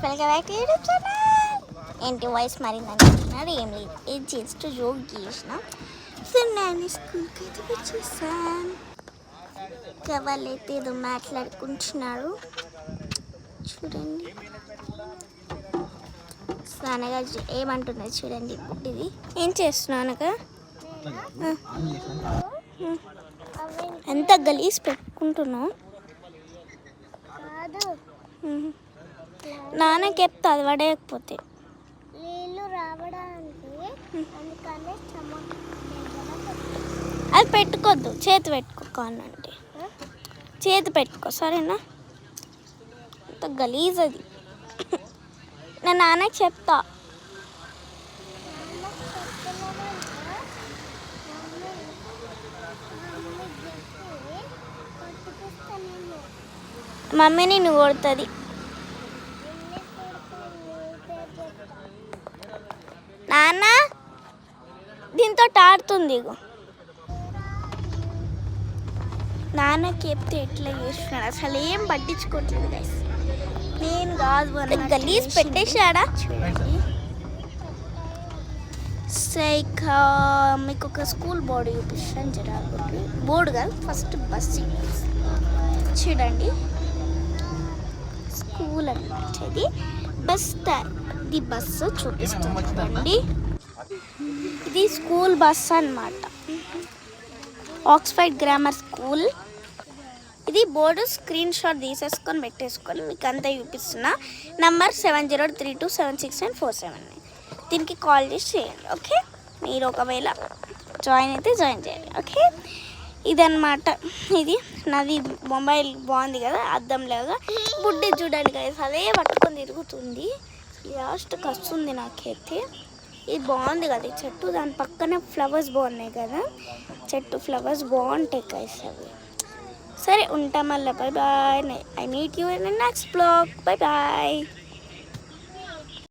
Welcome back to YouTube channel. ఏంటి voice మారిందంటున్నారు? ఏం లేదు, ఇది జస్ట్ జోక్ చేసిన. సో నేను స్కూల్కి అయితే వచ్చేసాను. వాళ్ళైతే ఏదో మాట్లాడుకుంటున్నారు చూడండి. అనగా ఏమంటున్నది చూడండి. ఇది ఏం చేస్తున్నానుగా ఎంత గలీజ్ పెట్టుకుంటున్నావు. నాన్నకి చెప్తా అది పడేయకపోతే. అది పెట్టుకోద్దు, చేతి పెట్టుకో అనంటే చేతి పెట్టుకో సరేనా. అంత గలీజ్ అది. నా నాన్నకి చెప్తా. మమ్మీని నువ్వు కొడుతుంది. నాన్న దీంతో ఆడుతుంది. ఇగో నాన్నకి చెప్తే ఎట్లా చేస్తున్నాడు, అసలు ఏం పట్టించుకోవట్లేదు గైస్. నేను కాదు గలీజ్ పెట్టేశాడా చూడండి. సైక్ మీకు ఒక స్కూల్ బోర్డు చూపిస్తాను జరగదు. బోర్డు కాదు, ఫస్ట్ బస్సు చూడండి. స్కూల్ అన్నమాట ఇది. ఇది బస్సు చూపిస్తుంది. ఇది స్కూల్ బస్సు అన్నమాట. Oxford grammar school. ఇది బోర్డు స్క్రీన్ షాట్ తీసేసుకొని పెట్టేసుకొని మీకు అంతా చూపిస్తున్నా. నంబర్ 7032769479. దీనికి కాల్ చేసి చేయండి. ఓకే, మీరు ఒకవేళ జాయిన్ అయితే జాయిన్ చేయండి. ఓకే, ఇదన్నమాట. ఇది నాది మొబైల్ బాగుంది కదా, అద్దంలాగా. బుడ్డి చూడండి గైస్, అదే పట్టుకొని తిరుగుతుంది. లాస్ట్కి వస్తుంది నాకైతే. ఇది బాగుంది కదా ఈ చెట్టు, దాని పక్కనే ఫ్లవర్స్ బాగున్నాయి కదా. చెట్టు ఫ్లవర్స్ బాగుంటాయి గైస్ అవి. సరే ఉంటాం మళ్ళీ. Bye bye. I meet you in the next blog. Bye bye.